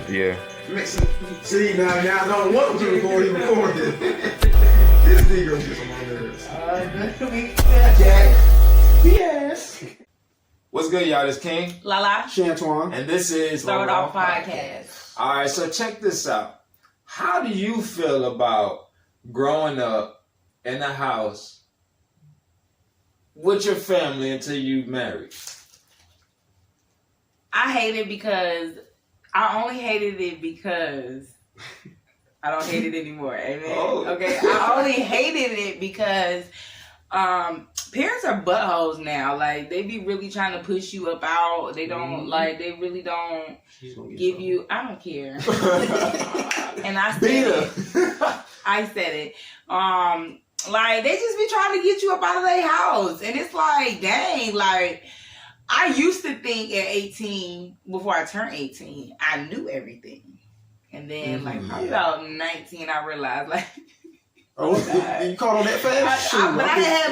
Yeah. See, now I don't want him to record, he recorded. This nigga gets on my nerves. Jack. Yes. What's good, y'all? This King. Lala. Shantuan. And this is Throwedoff Podcast. All right, so check this out. How do you feel about growing up in a house with your family until you married? I hate it because I only hated it because I don't hate it anymore. Amen. Oh. Okay. I only hated it because parents are buttholes now. Like, they be really trying to push you up out. They don't like. They really don't give you. I don't care. And I said it. I said it. Like, they just be trying to get you up out of their house, and it's like, dang, like. I used to think at 18, before I turned 18, I knew everything. And then, probably about 19, I realized, like... Oh, you caught on that fast? But I had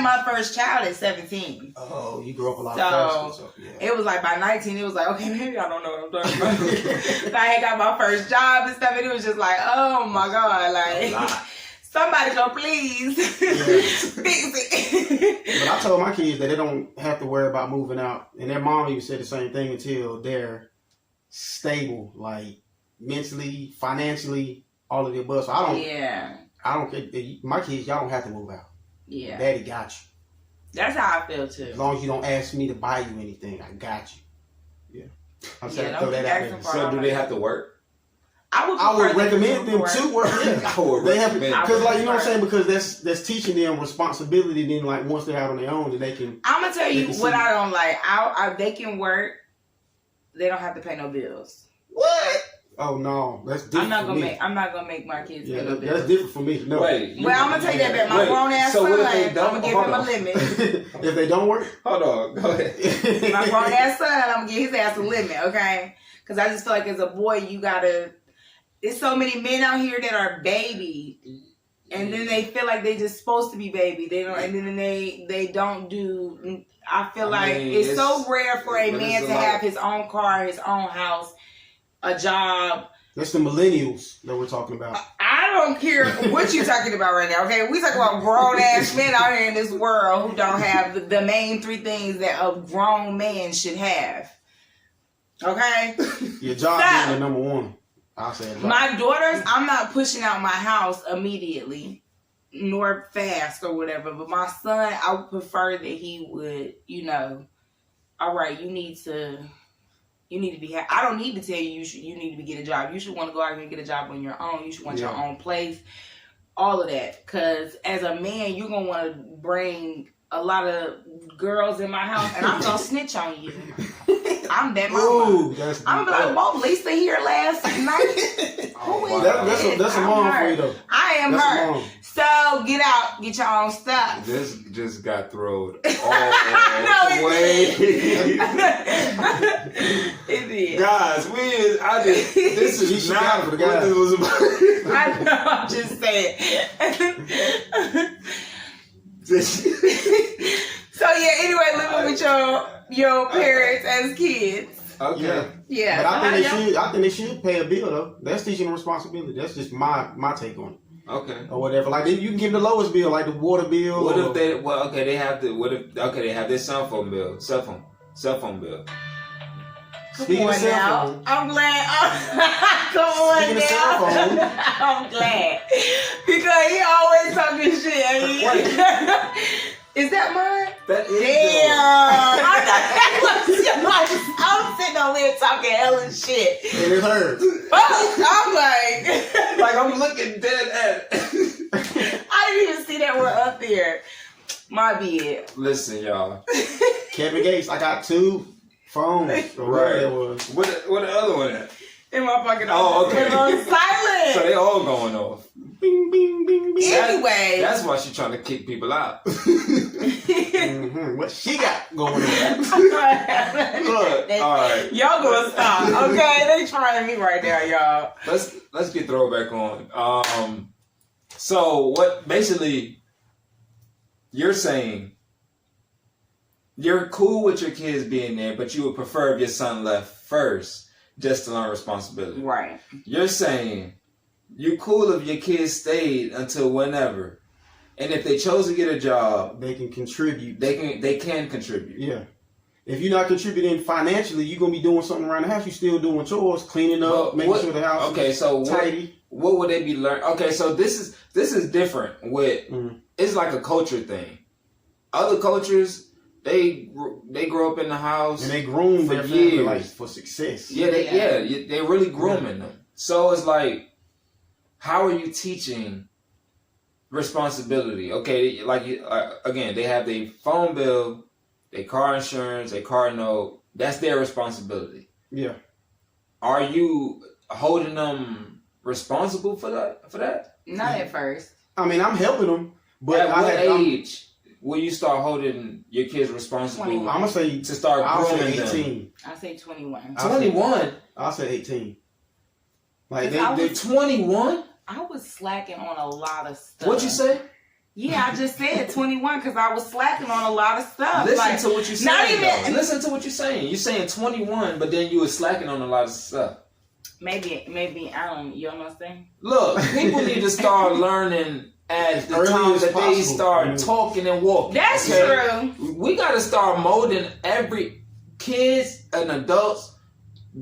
my first child at 17. Oh, you grew up a lot faster. So, yeah. It was like, by 19, it was like, okay, maybe I don't know what I'm talking about. I had got my first job and stuff, and it was just like, oh, my God, like... Somebody go, please. Fix it. But I told my kids that they don't have to worry about moving out. And their mom even said the same thing until they're stable, like mentally, financially, all of the above. So I don't care. My kids, y'all don't have to move out. Yeah. Daddy got you. That's how I feel too. As long as you don't ask me to buy you anything, I got you. Yeah. I'm saying throw that out there. So do they have to work? I would recommend them to work. I would recommend because, like, you know what I'm saying? Because that's teaching them responsibility. Then, like, once they're out on their own, then they can. I'm gonna tell you what I don't like. They can work. They don't have to pay no bills. What? Oh no, that's different. I'm not gonna make my kids pay no bills. That's different for me. No. Wait. Well, I'm gonna take that back. My grown ass son, I'm gonna give him a limit. If they don't work, hold on. Go ahead. My grown ass son, I'm gonna give his ass a limit, okay? Because I just feel like as a boy, you gotta. There's so many men out here that are baby, and then they feel like they just supposed to be baby. They don't, and then they don't do. I feel like it's so rare for a man to have his own car, his own house, a job. That's the millennials that we're talking about. I don't care what you're talking about right now. Okay, we talking about grown ass men out here in this world who don't have the main three things that a grown man should have. Okay, your job being the number one. My daughters, I'm not pushing out my house immediately, nor fast or whatever. But my son, I would prefer that he would, all right, you need to be. I don't need to tell you you need to get a job. You should want to go out here and get a job on your own. You should want your own place, all of that. Because as a man, you're gonna want to bring a lot of girls in my house, and I'm gonna snitch on you. I'm that mama. Ooh, I'm gonna be like, well, Lisa here last night. That's a mom for you, though. I am her. So get out, get your own stuff. This just got thrown all the way. It did. Guys, this is not what this was about. I know, I'm just saying. So yeah, anyway, living with your parents as kids. Okay. Yeah. But I think they should pay a bill though. That's teaching them responsibility. That's just my take on it. Okay. Or whatever. Like you can give them the lowest bill, like the water bill. What if they? Well, okay, they have to. What if? Okay, they have their cell phone bill. Cell phone bill. Speaking of cell phone, I'm glad. Come on now. I'm glad because he always talking shit. Is that mine? That is yours. I'm sitting over here talking hella shit. And it hurts. I'm like I'm looking dead at it. I didn't even see that we're up there. My bad. Listen, y'all. Kevin Gates, I got 2 phones. Right. That was. What the other one at? In my fucking okay. on silent. So they all going off. Bing, bing, bing, bing. Anyway. That's why she's trying to kick people out. What she got going on? Look, all right. Y'all gonna stop, okay? They trying me right now, y'all. Let's get throwback on. So what basically you're saying? You're cool with your kids being there, but you would prefer if your son left first. just to learn responsibility. Right. You're saying you cool if your kids stayed until whenever, and if they chose to get a job, they can contribute. They can contribute. Yeah. If you're not contributing financially, you're gonna be doing something around the house. You're still doing chores, cleaning up, making sure the house is tidy. What would they be learning? Okay, so this is different. With it's like a culture thing. Other cultures, they grow up in the house and they groom their family like for success. Yeah, they're really grooming them. So it's like, how are you teaching responsibility? Okay, like again, they have their phone bill, their car insurance, their car note. That's their responsibility. Yeah. Are you holding them responsible for that? Not at first. I mean, I'm helping them, but at what age will you start holding your kids responsible? 21. I'm gonna say to start grooming them. 18. I say 21. 21. I'll say 18. Like they're 21. I was slacking on a lot of stuff. What'd you say? Yeah, I just said 21 because I was slacking on a lot of stuff. Listen to what you're saying. Listen to what you're saying. You're saying 21, but then you were slacking on a lot of stuff. Maybe I don't. You know what I'm saying? Look, people need to start learning at the time that they start talking and walking. That's true. We got to start molding every kids and adults,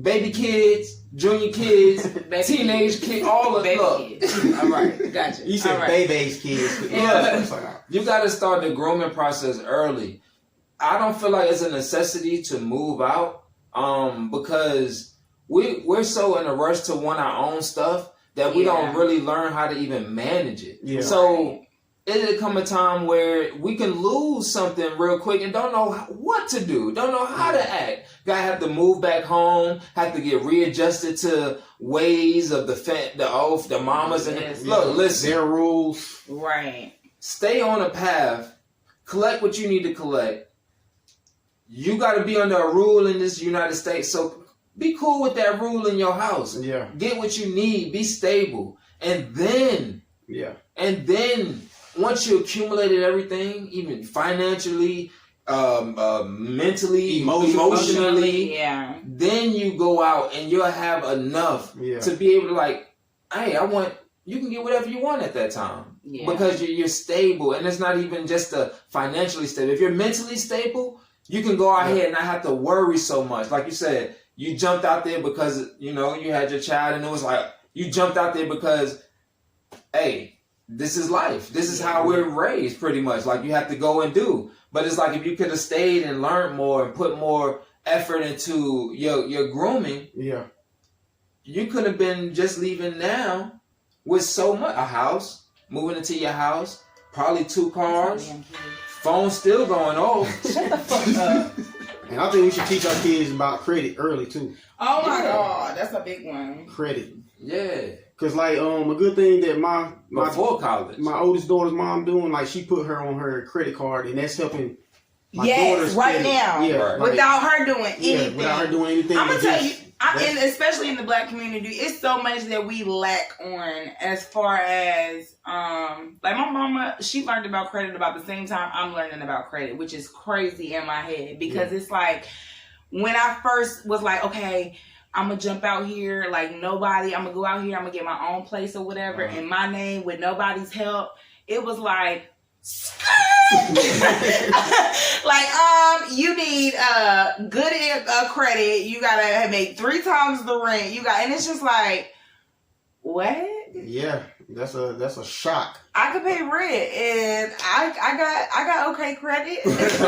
baby kids, junior kids, teenage kids, all of them. All right, gotcha. You said baby's kids. You got to start the grooming process early. I don't feel like it's a necessity to move out because we're so in a rush to want our own stuff that we don't really learn how to even manage it. Yeah. So it'll come a time where we can lose something real quick and don't know what to do, don't know how to act. Gotta have to move back home, have to get readjusted to ways of the mamas and look, listen. Their rules. Right. Stay on a path, collect what you need to collect. You gotta be under a rule in this United States, so be cool with that rule in your house. Yeah. Get what you need. Be stable. And then, once you accumulated everything, even financially, mentally, emotionally, then you go out and you'll have enough to be able to hey, you can get whatever you want at that time. Yeah. Because you're stable. And it's not even just financially stable. If you're mentally stable, you can go out here and not have to worry so much. Like you said, you jumped out there because, you had your child and it was like, you jumped out there because, hey, this is life. This is how we're raised pretty much. Like you have to go and do. But it's like if you could have stayed and learned more and put more effort into your grooming, you could have been just leaving now with so much. A house, moving into your house, probably 2 cars, phone still going off. Shut the fuck up. And I think we should teach our kids about credit early too. Oh my God, that's a big one. Credit. Yeah. Cause a good thing that my before college, my oldest daughter's mom doing, she put her on her credit card, and that's helping. My daughter's right now. Yeah, without her doing anything. Without her doing anything. I'm gonna tell you. And especially in the Black community, it's so much that we lack on as far as my mama, she learned about credit about the same time I'm learning about credit, which is crazy in my head because it's like when I first was like, okay, I'm gonna jump out here I'm gonna go out here, I'm gonna get my own place or whatever in my name with nobody's help. It was like you need good credit. You gotta make 3 times the rent. And it's just like, what? Yeah, that's a shock. I could pay rent, and I got okay credit. What's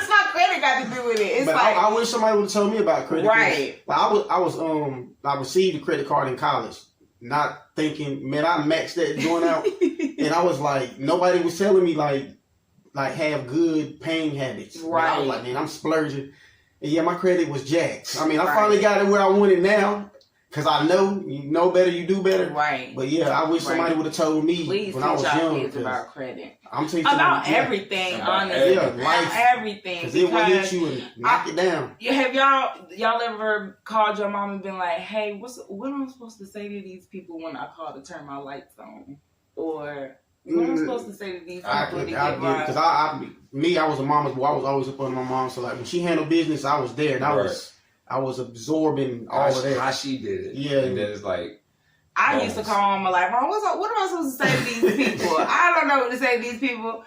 my credit got to do with it? It's I wish somebody would have told me about credit. Right. I received a credit card in college, not thinking, man, I maxed that joint out. And I was like, nobody was telling me have good paying habits. Right. I was like, man, I'm splurging. And my credit was jacked. I mean, I finally got it where I want it now. Cause I know you know better, you do better. Right. But I wish somebody would have told me when I was young. Kids about credit. I'm teaching about everything, honestly. Life. Everything. Cause it will hit you and knock it down. Have y'all ever called your mom and been like, hey, what am I supposed to say to these people when I call to turn my lights on? Or what am I supposed to say to these people Because I was a mama's boy. I was always up under my mom. So when she handled business, I was there. And I was absorbing all of that. How she did it. Yeah. And then it's like, I used to call my life, what am I supposed to say to these people? I don't know what to say to these people.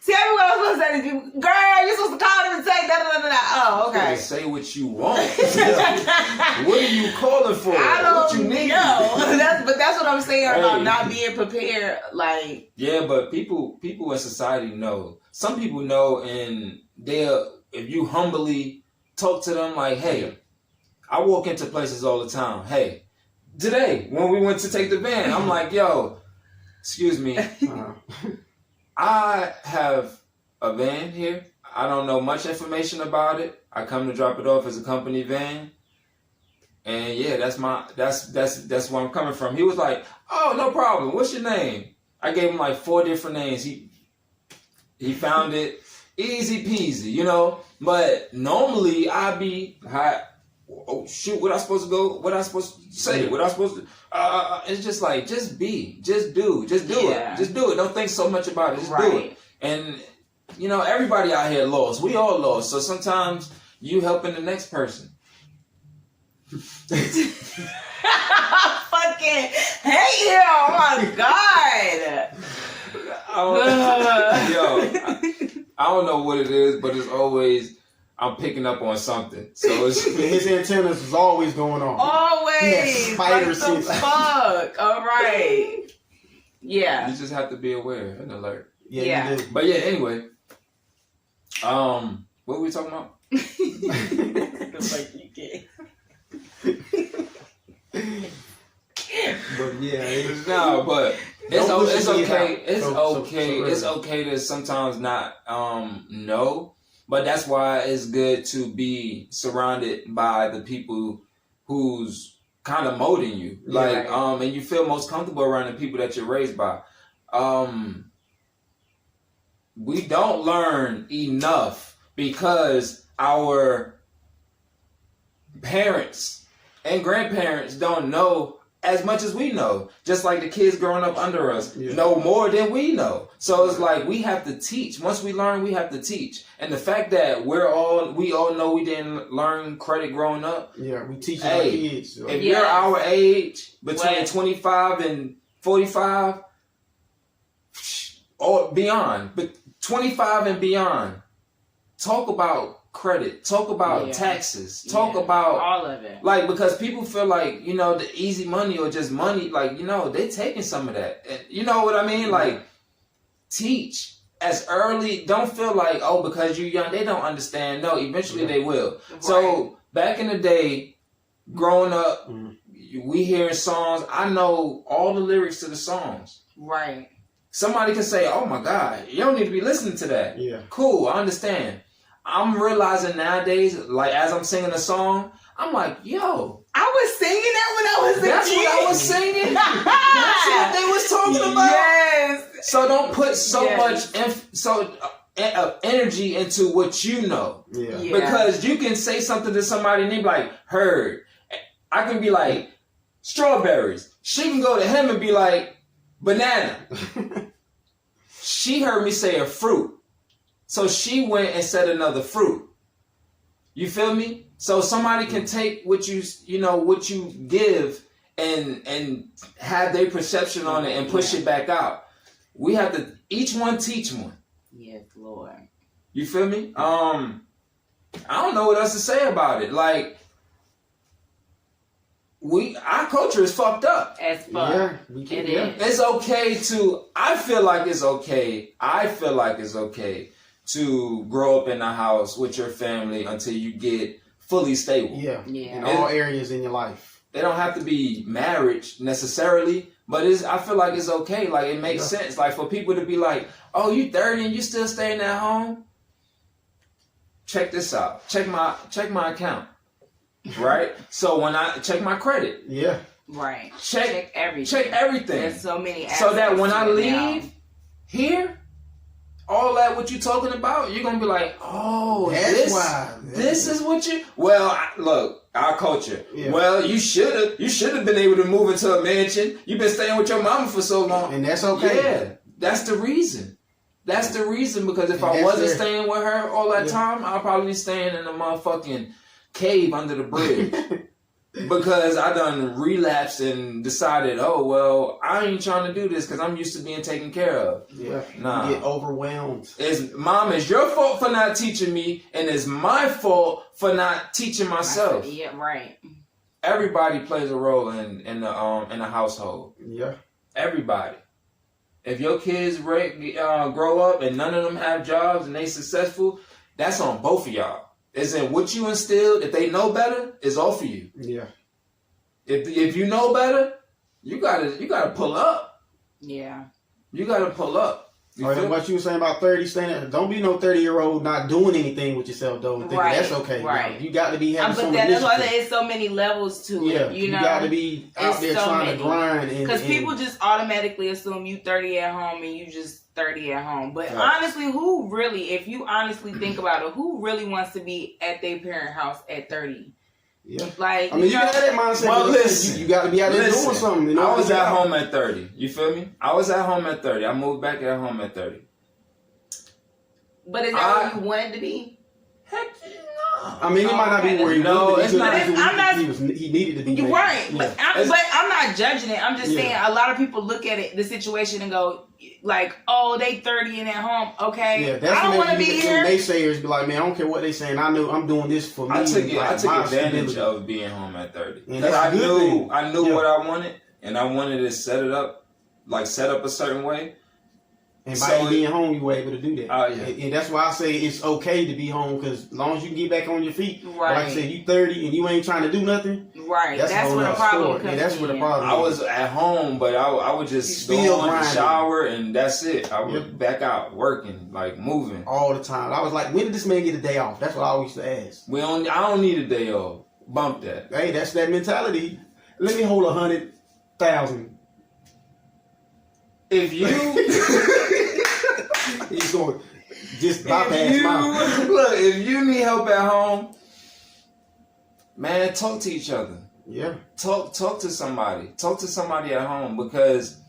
Tell me what I'm supposed to say to these people. Girl, you're supposed to call them and say da-da-da-da-da. Oh, okay. Say what you want. What are you calling for? I don't what you need? know. But that's what I'm saying about not being prepared. Like, yeah, but people in society know. Some people know, and if you humbly talk to them like, hey, I walk into places all the time. Hey, today, when we went to take the van, I'm like, yo, excuse me. I have a van here. I don't know much information about it. I come to drop it off as a company van. And yeah, that's where I'm coming from. He was like, oh, no problem. What's your name? I gave him like 4 different names. He found it easy peasy, you know? But normally I'd be oh shoot, what I supposed to go? What I supposed to say? What I supposed to? It's just like, just do it, just do it. Don't think so much about it. Just do it. And you know, everybody out here lost. We all lost. So sometimes you helping the next person. I fucking hate him. Oh my god. I don't know what it is, but it's always. I'm picking up on something. So his antennas is always going on. Always. Like the fuck. All right. Yeah. You just have to be aware and alert. Yeah. You do. But yeah, anyway. What were we talking about? Like you can. But yeah, but it's okay. It's okay to sometimes not know. But that's why it's good to be surrounded by the people who's kind of molding you. Like, and you feel most comfortable around the people that you're raised by. We don't learn enough because our parents and grandparents don't know as much as we know. Just like the kids growing up under us know more than we know. So it's like we have to teach. Once we learn, we have to teach. And the fact that we all know we didn't learn credit growing up. Yeah, we teach our kids. If you're our age, between 25 and 45, or beyond, but 25 and beyond, talk about credit, talk about taxes, talk about all of it. Like, because people feel like, you know, the easy money or just money, like, you know, they're taking some of that. And you know what I mean? Like, teach as early. Don't feel like, oh, because you're young, they don't understand. No, eventually they will. Right. So back in the day, growing up, we hearing songs. I know all the lyrics to the songs. Right. Somebody can say, oh my God, you don't need to be listening to that. Yeah. Cool, I understand. I'm realizing nowadays, like, as I'm singing a song, I'm like, yo. I was singing that when I was a kid. That's what I was singing? That's what they was talking about? Yes. So don't put so much energy into what you know. Yeah. Because you can say something to somebody and they be like, heard. I can be like, strawberries. She can go to him and be like, banana. She heard me say a fruit. So she went and said another fruit. You feel me? So somebody can take what you give and have their perception on it and push it back out. We have to each one teach one. Yes, Lord. You feel me? I don't know what else to say about it. Like, our culture is fucked up. As fuck. Yeah, it is. It's okay to. I feel like it's okay to grow up in a house with your family until you get fully stable. Yeah. In all areas in your life. They don't have to be marriage necessarily, but I feel like it's okay. Like, it makes sense. Like, for people to be like, oh, you 30 and you still staying at home? Check this out. Check my account. Right? So when I check my credit. Yeah. Right. Check everything. There's so many aspects. So that when I leave here, all that what you talking about, you're gonna be like, oh, this is what you. Well, look, our culture. Yeah. Well, you should have been able to move into a mansion. You've been staying with your mama for so long, and that's okay. Yeah, that's the reason. That's the reason, because if I wasn't staying with her all that time, I'd probably be staying in a motherfucking cave under the bridge. Because I done relapsed and decided, oh, well, I ain't trying to do this because I'm used to being taken care of. Yeah. Nah. You get overwhelmed. Mom, it's your fault for not teaching me, and it's my fault for not teaching myself. Yeah, right. Everybody plays a role in the household. Yeah. Everybody. If your kids grow up and none of them have jobs and they successful, that's on both of y'all. Is in what you instilled. If they know better, it's all for you. Yeah. If you know better, you gotta pull up. Yeah. You gotta pull up. What you were saying about 30, don't be no 30-year-old not doing anything with yourself though. Thinking that's okay. Right. You got to be having some initiative. That's why there's so many levels to it. You know, got to be out there trying to grind. Because people just automatically assume you 30 at home and you just 30 at home. But honestly, who really, if you honestly think about it, who really wants to be at their parent house at 30? Yeah. Like, I mean, you got that mindset. Well, listen, you got to be out there doing something. You know? I was at home at 30. You feel me? I was at home at 30. I moved back at home at 30. But is that what you wanted to be? Heck no. I mean, he might not be where he wanted to be. He needed to be. You're right. Yeah. But I'm not judging it. I'm just saying a lot of people look at it, the situation, and go, like, oh, they 30 and at home. Okay. Yeah, that's I don't want to be here. Naysayers be like, man, I don't care what they saying. I know I'm doing this for me. I took advantage of being home at 30. Because I knew what I wanted, and I wanted to set up a certain way. And by being home, you were able to do that. Oh, yeah. And that's why I say it's okay to be home, because as long as you can get back on your feet, right. Like I said, you 30 and you ain't trying to do nothing. Right. That's where the problem comes in. That's where the problem I was at home, but I would just go in the shower and that's it. I would back out working, like moving. All the time. I was like, when did this man get a day off? That's what I always used to ask. I don't need a day off. Bump that. Hey, that's that mentality. Let me hold 100,000. If you... He's going just bypass mine. Look, if you need help at home, man, talk to each other. Yeah. Talk to somebody. Talk to somebody at home, because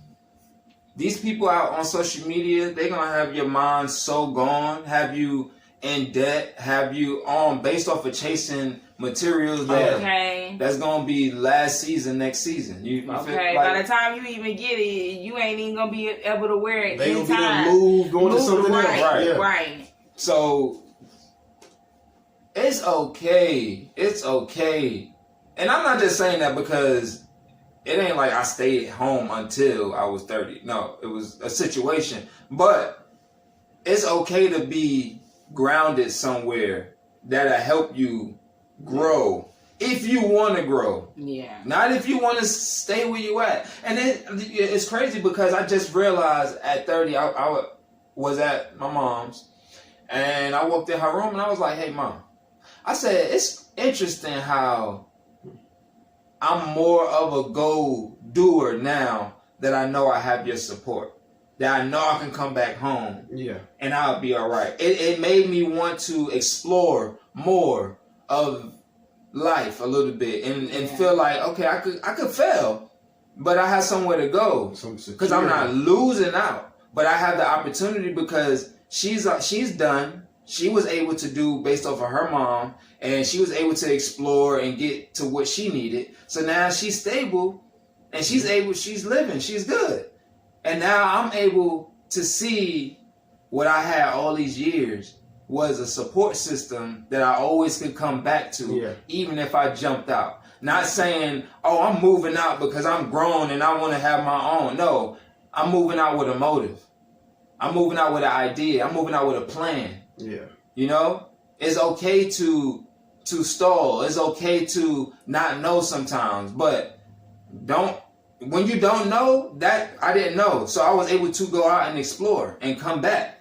these people out on social media, they're gonna have your mind so gone, have you in debt, have you based off of chasing materials that's gonna be last season, next season. You by the time you even get it, you ain't even gonna be able to wear it. They gonna be going to something else. Right. So it's okay. It's okay. And I'm not just saying that because it ain't like I stayed home until I was 30. No, it was a situation. But it's okay to be grounded somewhere that'll help you grow, if you want to grow. Yeah. Not if you want to stay where you at. And it's crazy because I just realized at 30, I was at my mom's, and I walked in her room and I was like, hey, Mom. I said, it's interesting how I'm more of a go-doer now that I know I have your support. That I know I can come back home. Yeah. And I'll be all right. It made me want to explore more of life a little bit and feel like, okay, I could fail, but I have somewhere to go, because I'm not losing out, but I have the opportunity because she's done. She was able to do based off of her mom, and she was able to explore and get to what she needed. So now she's stable and she's living, she's good. And now I'm able to see what I had all these years was a support system that I always could come back to, even if I jumped out. Not saying, oh, I'm moving out because I'm grown and I want to have my own. No, I'm moving out with a motive. I'm moving out with an idea. I'm moving out with a plan. Yeah. You know, it's okay to stall. It's okay to not know sometimes, but when you don't know, that I didn't know. So I was able to go out and explore and come back.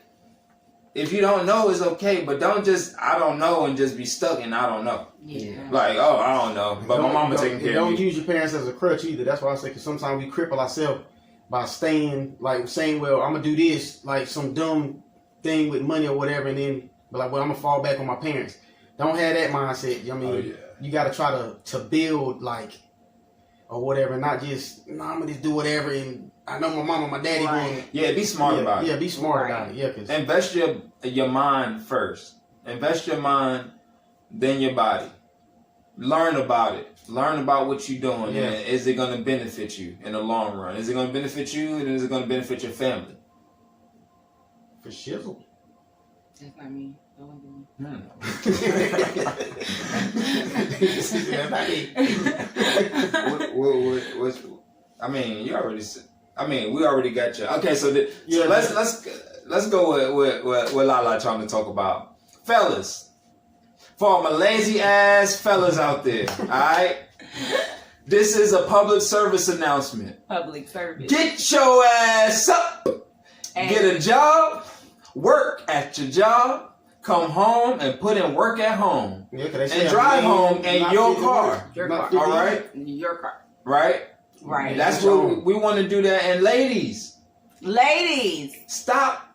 If you don't know, it's okay, but don't just, I don't know, and just be stuck in I don't know. Yeah. Like, oh, I don't know, but my mama taking care of me. Don't use your parents as a crutch either. That's why I say, because sometimes we cripple ourselves by saying, well, I'm going to do this, like some dumb thing with money or whatever, and then, but like, well, I'm going to fall back on my parents. Don't have that mindset. I mean, you got to try to build, like, or whatever, not just, I'm going to just do whatever, and I know my mama, my daddy going. Yeah, be smart about it. Yeah, be smart about it. Yeah, cause invest your mind first. Invest your mind, then your body. learn about it. Learn about what you're doing. Yeah. And is it going to benefit you in the long run? Is it going to benefit you, and is it going to benefit your family? For shizzle. That's not me. That wasn't me. I mean, you already said. I mean, we already got you. Okay, so let's go with Lala trying to talk about, fellas. For all my lazy ass fellas out there, all right. This is a public service announcement. Public service. Get your ass up. And get a job. Work at your job. Come home and put in work at home. Yeah, and drive home in your car. Your car. All right? Your car. Right? Right. That's what we want to do that. And ladies. Stop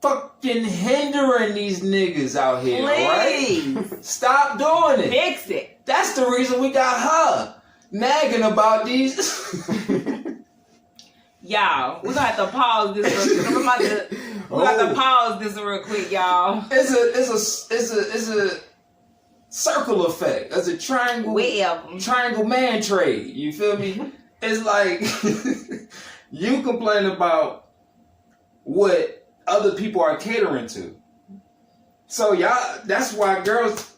fucking hindering these niggas out here. Please. Right? Stop doing it. Fix it. That's the reason we got her nagging about these. Y'all, we're gonna have to pause this real quick. We're gonna have to pause this real quick, y'all. It's a circle effect. It's a triangle man trade. You feel me? It's like you complain about what other people are catering to. So y'all, that's why girls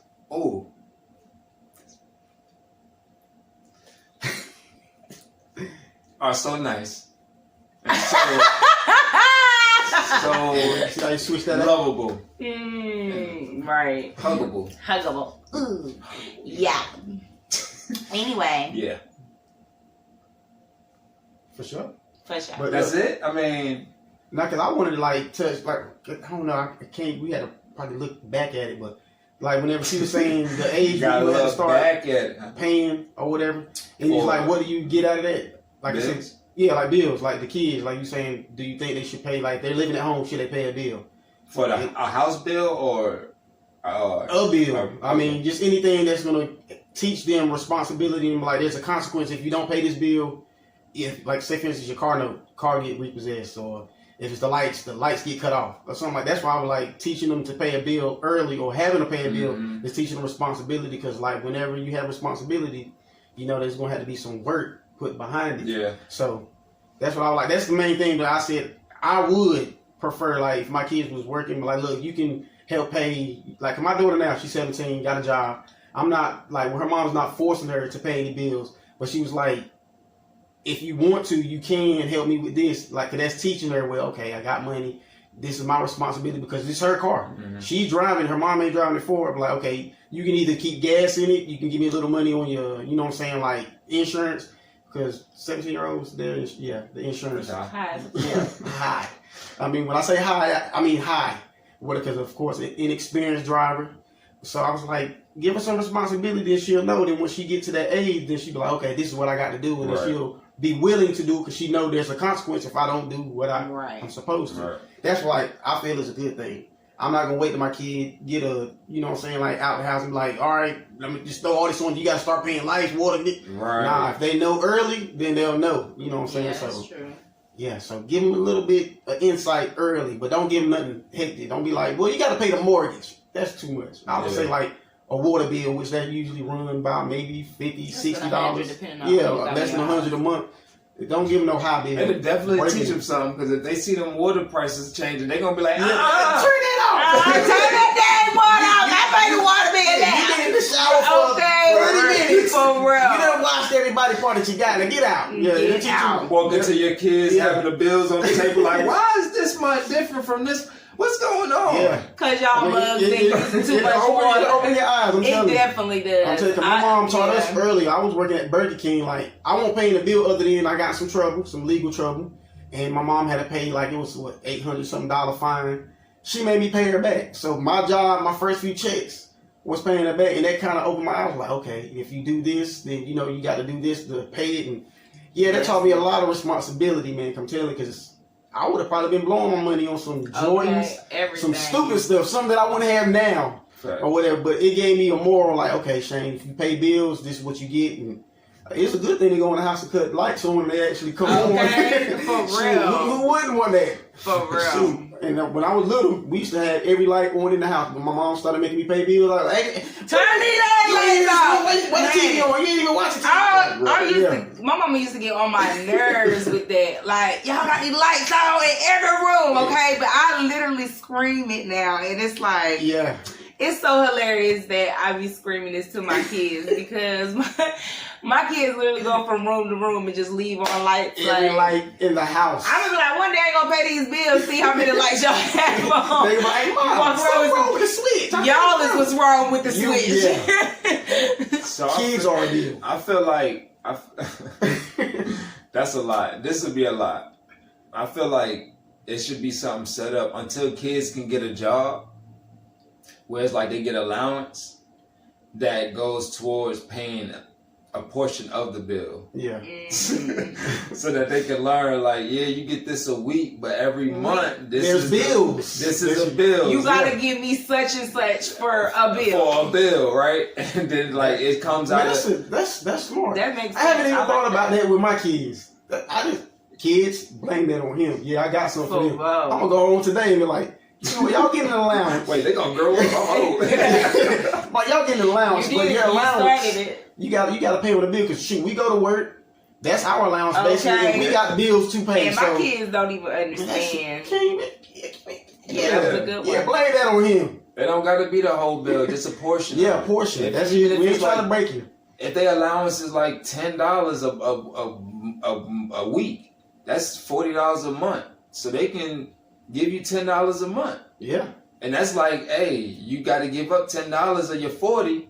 are so nice. And so lovable. Right. Huggable. Ooh. Yeah. Anyway. Yeah. For sure. But that's it? I mean... Not because I wanted to, like, touch, like, I don't know, I can't, we had to probably look back at it, but, like, whenever she was saying the age you had to start back at it. Paying or whatever, and he's like, what do you get out of that? Like I said, yeah, like bills, like the kids, like you saying, do you think they should pay, like, they're living at home, should they pay a bill? For a house bill or... a bill. I mean, just anything that's going to teach them responsibility, and like, there's a consequence if you don't pay this bill. If, like, say for instance, your car get repossessed, or if it's the lights get cut off, or something like that. That's why I was like teaching them to pay a bill early, or having to pay a bill is teaching them responsibility, because like whenever you have responsibility, you know there's gonna have to be some work put behind it. Yeah. So that's what I was like. That's the main thing that I said I would prefer. Like if my kids was working, like look, you can help pay. Like my daughter now, she's 17, got a job. I'm not like her mom's not forcing her to pay any bills, but she was like, if you want to, you can help me with this. Like, that's teaching her, well, okay, I got money. This is my responsibility because it's her car. Mm-hmm. She's driving. Her mom ain't driving it for her. But like, okay, you can either keep gas in it. You can give me a little money on your, you know what I'm saying, like insurance. Because 17-year-olds, the insurance. High. Yeah, high. I mean, when I say high, I mean high. Because, of course, an inexperienced driver. So I was like, give her some responsibility and she'll know. Then when she get to that age, then she'll be like, okay, this is what I got to do. And then she'll be willing to do, because she know there's a consequence if I don't do what I'm supposed to. Right. That's why I feel it's a good thing. I'm not going to wait till my kid get a, you know what I'm saying, like out the house and be like, all right, let me just throw all this on you. You got to start paying lights, water. Right. Nah, if they know early, then they'll know. You know what I'm saying? Yeah, that's true. Yeah, so give them a little bit of insight early, but don't give them nothing hectic. Don't be like, well, you got to pay the mortgage. That's too much. I would say like a water bill, which that usually run about maybe $50, $60. Yeah, less than $100 a month. Don't give them no high bill. It'll definitely teach them something, because if they see them water prices changing, they're going to be like, turn it off. Turn that dang water off. I pay the water bill now. You been in the shower for 30 minutes. For real. You done washed everybody part that you got. Now get out. Get out. Walk into your kids having the bills on the table like, why is this much different from this? What's going on? Yeah. Because y'all mugs think using too much water. Open your eyes. I'm telling you. It definitely does. I'm telling you, my mom taught us early. I was working at Burger King. Like, I won't pay the bill other than I got some trouble, some legal trouble. And my mom had to pay, like, it was, what, $800-something fine. She made me pay her back. So my job, my first few checks was paying her back. And that kind of opened my eyes. Like, okay, if you do this, then, you know, you got to do this to pay it. And, yeah, that taught me a lot of responsibility, man. I'm telling you, because I would have probably been blowing my money on some Jordans, some stupid stuff, something that I wouldn't have now or whatever. But it gave me a moral, like, okay, Shane, if you pay bills, this is what you get. And it's a good thing to go in the house and cut lights on when they actually come on. For real. Who wouldn't want that? For real. And when I was little, we used to have every light on in the house. When my mom started making me pay bills, I was like, hey, turn these lights off. What TV on? You ain't even watching TV. My mama used to get on my nerves with that. Like, y'all got these lights on in every room, okay? But I literally scream it now. And it's like, it's so hilarious that I be screaming this to my kids because my kids literally go from room to room and just leave on lights. Every light in the house. I'm gonna be like, one day I ain't gonna pay these bills, see how many lights y'all have on. They like, hey, Mom, what's wrong with the switch? Y'all is what's wrong with the switch. Yeah. So kids are a deal. I feel like that's a lot. This would be a lot. I feel like it should be something set up until kids can get a job, where it's like they get allowance that goes towards paying a portion of the bill. Yeah. So that they can learn, like, you get this a week, but every month there's bills. This is a bill. You gotta give me such and such for a bill. For a bill, right? And then like it comes out. That's smart. That makes sense. I haven't even thought about that with my kids. Kids blame that on him. Yeah, I got something for him. I'm gonna go home today and be like, y'all getting an allowance. Wait, they gonna grow up. Like, y'all getting an allowance, but your allowance, you gotta pay with a bill, because shoot, we go to work, that's our allowance basically, and we got bills to pay. And my kids don't even understand. That was a good one. Yeah, blame that on him. It don't gotta be the whole bill, just a portion. Yeah, a portion. That's it. We ain't trying to break you. If their allowance is like $10 a week, that's $40 a month. So they can give you $10 a month. Yeah. And that's like, hey, you got to give up $10 of your $40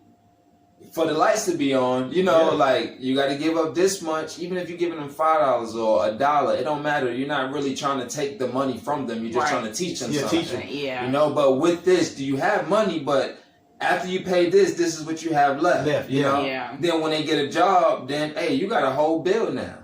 for the lights to be on. You know, like you got to give up this much, even if you're giving them $5 or $1. It don't matter. You're not really trying to take the money from them. You're just trying to teach them something. Teach them. Yeah. You know, but with this, do you have money? But after you pay this is what you have left. You know? Yeah. Then when they get a job, then hey, you got a whole bill now.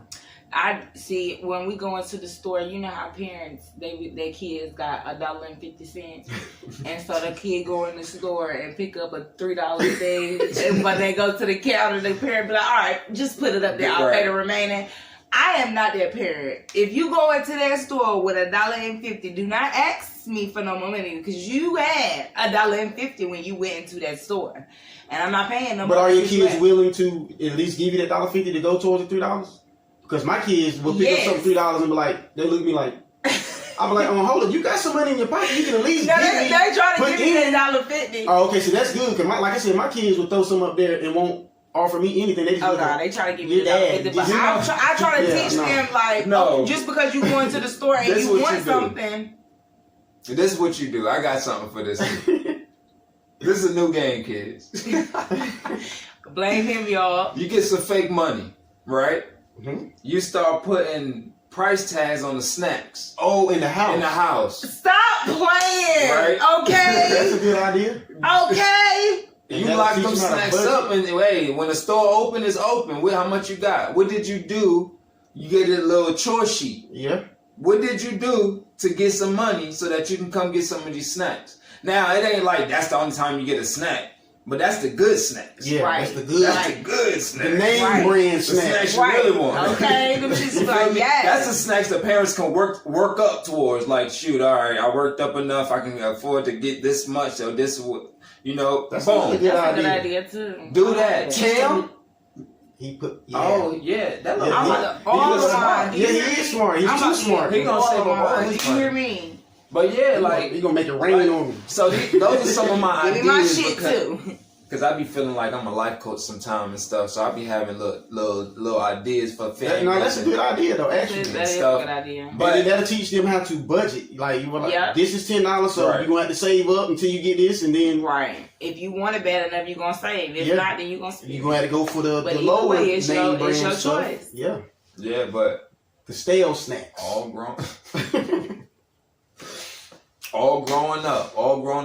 I see when we go into the store, you know how parents, their kids got $1.50, and so the kid go in the store and pick up a $3 thing, and when they go to the counter, the parent be like, all right, just put it up there, I'll pay the remaining. I am not that parent. If you go into that store with $1.50, do not ask me for no more money, because you had $1.50 when you went into that store, and I'm not paying no more. But are your kids willing to at least give you that $1.50 to go towards the $3? Because my kids will pick up something $3 and be like, they look at me like, I'm like, oh, hold up, you got some money in your pocket, you can at least give me. They trying to give me that $1.50. Oh, okay, so that's good, because like I said, my kids will throw some up there and won't offer me anything. They just they try to give me $1.50, but I try to teach them, like, just because you go into the store and you want something. This is what you do. I got something for this. This is a new game, kids. Blame him, y'all. You get some fake money, right? Mm-hmm. You start putting price tags on the snacks. Oh, in the house. In the house. Stop playing. Right? Okay. That's a good idea. Okay. You lock them snacks up, and hey, when the store open, it's open. How much you got? What did you do? You get a little chore sheet. Yeah. What did you do to get some money so that you can come get some of these snacks? Now, it ain't like that's the only time you get a snack. But that's the good snacks. Yeah, that's the good. That's the good snacks. The name brand snacks. The snacks you really want. Okay, them shits like That's the snacks that parents can work up towards. Like, shoot, all right, I worked up enough. I can afford to get this much. So this, you know, that's boom. a good idea too. Do that. Tim. He put. Yeah. Oh yeah, that looks. He is smart. He's too smart. He gonna save a Did you hear me? But yeah, like he gonna make it rain on me. So those are some of my ideas. Give me my shit too. Because I be feeling like I'm a life coach sometime and stuff, so I be having little ideas for families. No, that's a good idea though. Actually, that is a good idea. But that'll teach them how to budget. Like you were like, this is $10, so you're gonna have to save up until you get this, and then If you want it bad enough, you're gonna save. If not, then you're gonna spend. You're gonna have to go for the lower name brand it's your stuff. choice. Yeah, but the stale snacks. All grown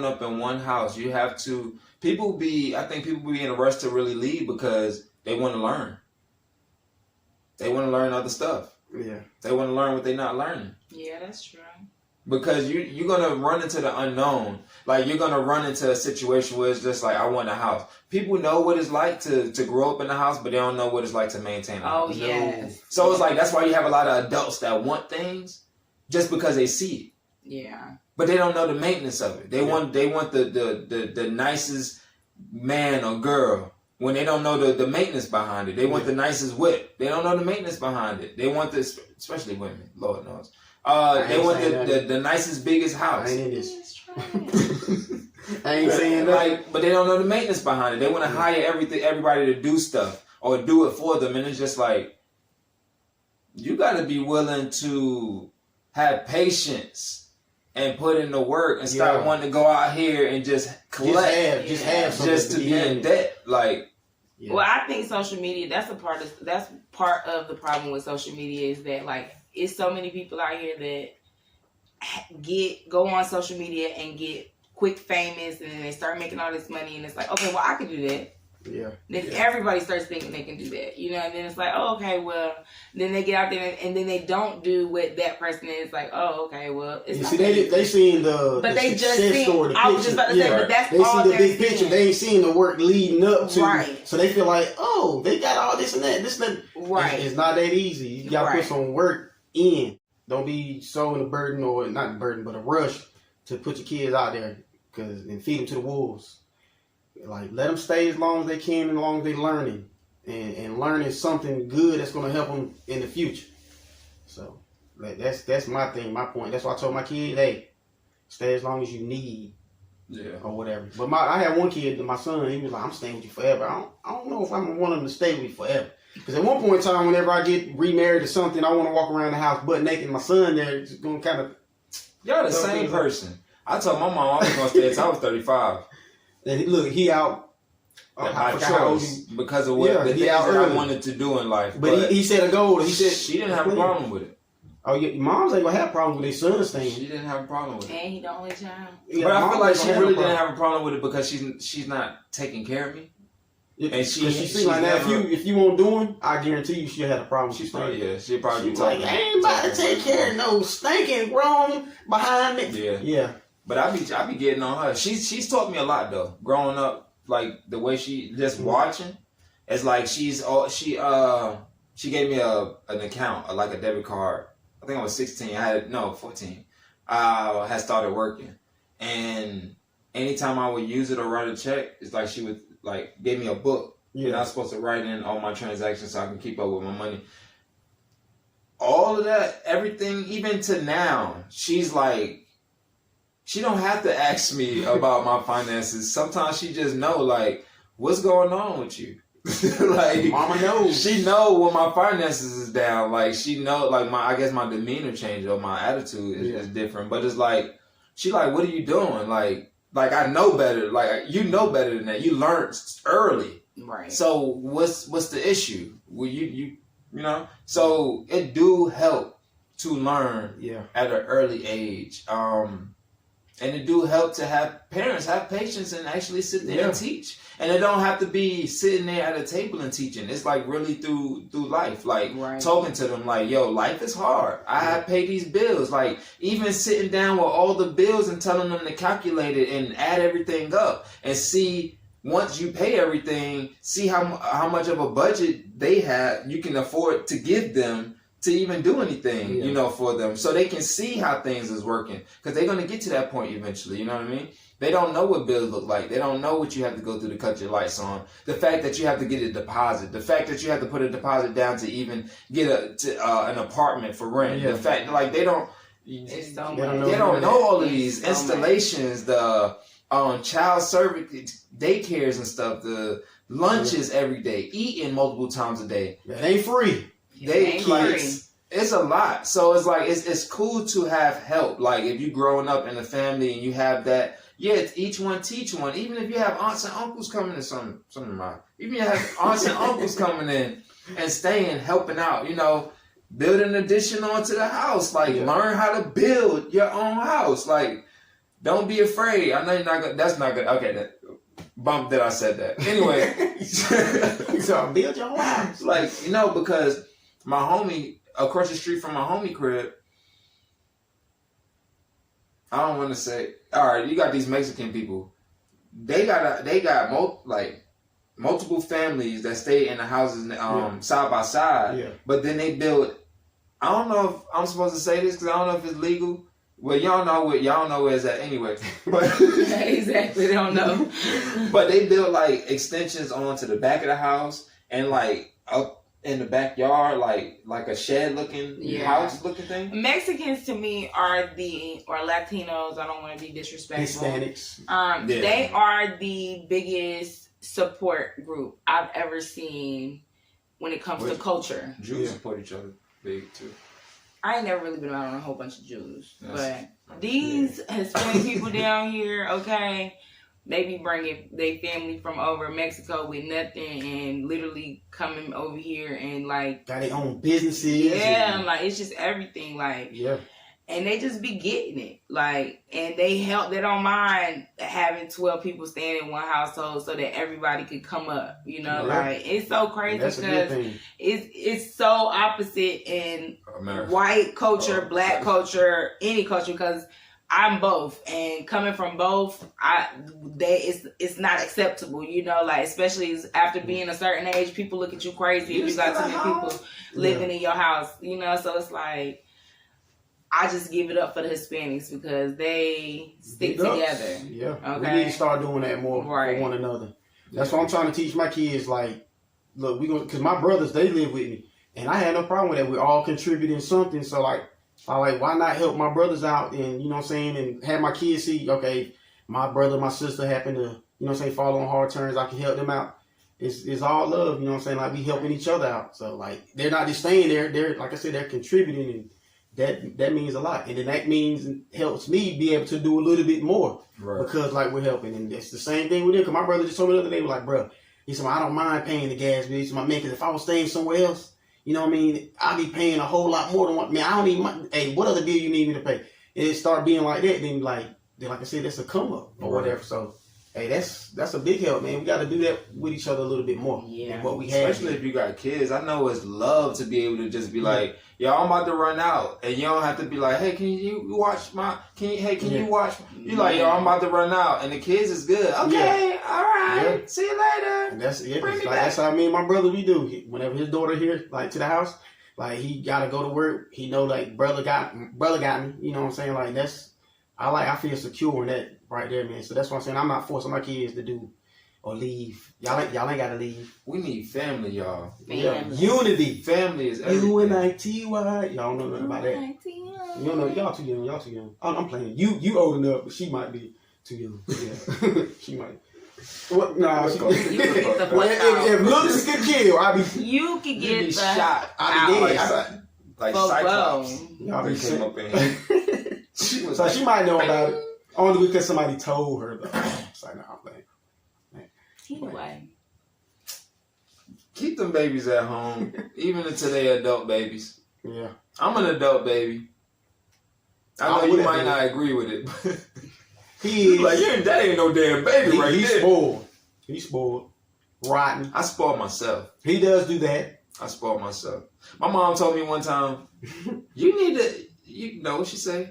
up in one house. You have to. I think people be in a rush to really leave because they want to learn. They want to learn other stuff. Yeah. They want to learn what they're not learning. Yeah, that's true. Because you're going to run into the unknown. Like, you're going to run into a situation where it's just like, I want a house. People know what it's like to grow up in a house, but they don't know what it's like to maintain a house. Oh, yes. So it's like, that's why you have a lot of adults that want things just because they see it. Yeah. But they don't know the maintenance of it. They want the nicest man or girl when they don't know the maintenance behind it. They want the nicest whip. They don't know the maintenance behind it. They want this, especially women, Lord knows. They want the nicest, biggest house. I ain't in this. I ain't saying that. Like, but they don't know the maintenance behind it. They want to hire everybody to do stuff or do it for them, and it's just like, you got to be willing to have patience and put in the work and stop wanting to go out here and just collect, just to be in debt. Like, well, I think social media. That's part of the problem with social media is that like it's so many people out here that go on social media and get quick famous, and then they start making all this money, and it's like, okay, well, I could do that. Yeah. Then everybody starts thinking they can do that, you know, and then it's like, oh, okay, well, then they get out there and then they don't do what that person is like, oh, okay, well, it's not they seen but they just seen, story, the I was just about to say, but that's they all see the big seeing. picture. They ain't seen the work leading up to, right. So they feel like, oh, they got all this and that. Right. It's not that easy. You got to put some work in. Don't be so in a burden, or not a burden, but a rush to put your kids out there and feed them to the wolves. Like, let them stay as long as they can, as long as they're learning. And learning something good that's going to help them in the future. So, that's my thing, my point. That's why I told my kid, hey, stay as long as you need. Yeah. Or whatever. But I had one kid, my son, he was like, I'm staying with you forever. I don't know if I'm going to want him to stay with me forever. Because at one point in time, whenever I get remarried or something, I want to walk around the house butt naked. My son there is going to kind of... Y'all the same person. I told my mom I was going to stay until I was 35. And look, he out by choice because of what the things that I wanted to do in life. But he set a goal. He said she didn't have a problem with it. Oh yeah, moms ain't gonna have a problem with their son's thing. She didn't have a problem with it. And he the only child. Yeah, but I feel like she really didn't have a problem with it because she's not taking care of me. And she's like that. If you won't do it, I guarantee you she'll have a problem. She'd probably be talking. Like, I ain't about to take care of no stinking grown behind me. Yeah. But I be getting on her. She's taught me a lot though. Growing up, like the way she just watching, it's like she gave me an account, like a debit card. I think I was 16. 14. I had started working, and anytime I would use it or write a check, it's like she would like give me a book. Yeah. And I was supposed to write in all my transactions so I can keep up with my money. All of that, everything, even to now, she's like. She don't have to ask me about my finances. Sometimes she just know, like, what's going on with you? Like, mama knows. She know when my finances is down. Like, she know, like, I guess my demeanor changed or my attitude is different. But it's like, she like, what are you doing? Like I know better. Like, you know better than that. You learned early. Right. So what's the issue? Well, you know? So it do help to learn at an early age. And it do help to have parents have patience and actually sit there and teach. And it don't have to be sitting there at a table and teaching. It's like really through life. Like talking to them like, yo, life is hard. I have to pay these bills. Like even sitting down with all the bills and telling them to calculate it and add everything up and see once you pay everything, see how much of a budget they have you can afford to give them to even do anything, you know, for them. So they can see how things is working. Because they're going to get to that point eventually, you know what I mean? They don't know what bills look like. They don't know what you have to go through to cut your lights on. The fact that you have to get a deposit. The fact that you have to put a deposit down to even get an apartment for rent. The fact, like, they don't know all of these installations, the child service, daycares and stuff, the lunches every day, eating multiple times a day. That ain't free. It's a lot. So it's like it's cool to have help. Like if you growing up in a family and you have that, it's each one teach one. Even if you have aunts and uncles coming in, something even if you have aunts and uncles coming in and staying, helping out, you know, build an addition onto the house. Like learn how to build your own house. Like don't be afraid. I know you're not gonna. That's not good. Okay, bump that I said that. Anyway, so build your own house. Like because. My homie, across the street from my homie crib, I don't want to say, all right, you got these Mexican people. They got multiple families that stay in the houses side by side. Yeah. But then they build, I don't know if I'm supposed to say this because I don't know if it's legal, Well, y'all know where it's at anyway. But exactly, they don't know. But they built like extensions onto the back of the house and like up in the backyard, like a shed looking house looking thing. Mexicans to me or Latinos. I don't want to be disrespectful. Hispanics. They are the biggest support group I've ever seen when it comes to culture. Jews support each other big too. I ain't never really been around a whole bunch of Jews, but these Hispanic people down here, okay, they be bringing their family from over Mexico with nothing and literally coming over here and like got their own businesses. Yeah, like it's just everything, like and they just be getting it, like, and they don't mind having 12 people staying in one household so that everybody could come up, you know, like it's so crazy because it's so opposite in America. White culture, black culture, any culture, because I'm both, and coming from both, it's not acceptable, you know, like especially after being a certain age, people look at you crazy if you got too many people living in your house, you know, so it's like. I just give it up for the Hispanics because they stick together. Yeah. Okay. We need to start doing that more for one another. That's what I'm trying to teach my kids. Like, look, because my brothers, they live with me. And I had no problem with that. We're all contributing something. So, like, why not help my brothers out and, you know what I'm saying, and have my kids see, okay, my brother, my sister happen to, you know what I'm saying, fall on hard turns. I can help them out. It's all love, you know what I'm saying? Like, we helping each other out. So, like, they're not just staying there. They're, like I said, they're contributing, and that means a lot. And then that helps me be able to do a little bit more because, like, we're helping. And it's the same thing with them. Because my brother just told me the other day, like, bro, he said, I don't mind paying the gas bill. He said, man, because if I was staying somewhere else, you know what I mean, I'd be paying a whole lot more than what, man, I don't even, hey, what other bill you need me to pay? And it start being like that, then like I said, that's a come up or whatever. So, hey, that's a big help, man. We got to do that with each other a little bit more than what we have. Especially if you got kids. I know it's love to be able to just be like, yo, I'm about to run out. And you don't have to be like, hey, can you watch you watch? You like, yo, I'm about to run out. And the kids is good. Okay, all right. See you later. And that's how me and my brother, we do. Whenever his daughter here, like, to the house, like, he got to go to work. He know, like, brother got me. You know what I'm saying? Like, I feel secure in that right there, man. So that's what I'm saying. I'm not forcing my kids to do or leave. Y'all ain't got to leave. We need family, y'all. Yeah. Unity. Family is everything. UNITY. Y'all don't know nothing about that. You don't know. Y'all too young. I'm playing. You old enough, but she might be too young. Yeah. She might. What? Nah. If looks could kill, You could get shot. I'd be dead. Like Cyclops. Y'all be came up in here. She might know about it. Only because somebody told her, though. It's like, nah, I'm playing. Anyway. Keep them babies at home, even until they're adult babies. Yeah. I'm an adult baby. I know you might not agree with it, but he's like, that ain't no damn baby right there. Spoiled. He's spoiled. Rotten. I spoiled myself. He does do that. I spoiled myself. My mom told me one time, you know what she say?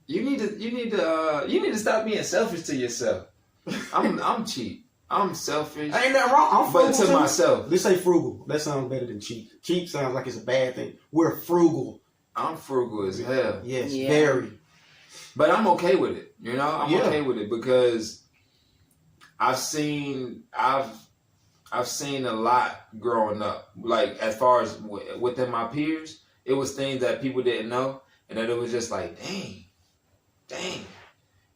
You need to stop being selfish to yourself. I'm cheap. I'm selfish. Ain't nothing wrong. I'm frugal. But to myself. Let's say frugal. That sounds better than cheap. Cheap sounds like it's a bad thing. We're frugal. I'm frugal as hell. Yes, very. But I'm okay with it. You know, I'm okay with it because I've seen a lot growing up. Like, as far as within my peers, it was things that people didn't know, and that it was just like, dang.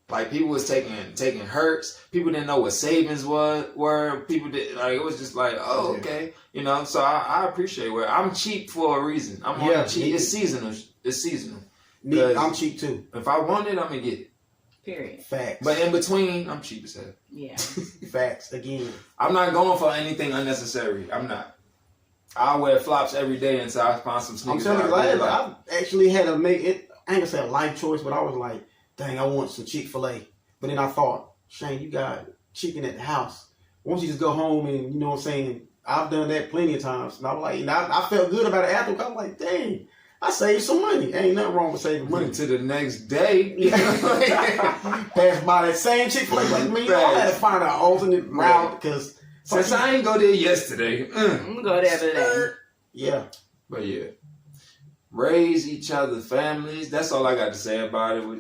Like, people was taking hurts. People didn't know what savings were. People did, like, it was just like, oh, okay. You know, so I appreciate where I'm cheap for a reason. I'm only cheap. It's seasonal. I'm cheap too. If I want it, I'm gonna get it. Period. Facts. But in between, I'm cheap as hell. Yeah. Facts again. I'm not going for anything unnecessary. I'm not. I wear flops every day until I find some sneakers. I'm telling you, I actually had to make it. I ain't gonna say a life choice, but I was like, dang, I want some Chick-fil-A. But then I thought, Shane, you got chicken at the house. Why don't you just go home and, you know what I'm saying? I've done that plenty of times. And I was like, and I felt good about it after. I'm like, dang, I saved some money. Ain't nothing wrong with saving money. To the next day. Pass by that same Chick-fil-A. Like, man, I had to find an alternate route because since I ain't go there yesterday, I'm going to go there today. Yeah. But yeah. raise each other's families. That's all I got to say about it. All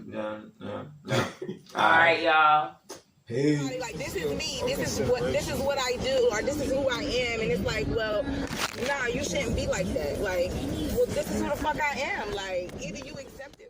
right, y'all. Hey. Like, this is me. This is what I do, or this is who I am, and it's like, well, nah, you shouldn't be like that. Like, well, this is who the fuck I am. Like, either you accept it.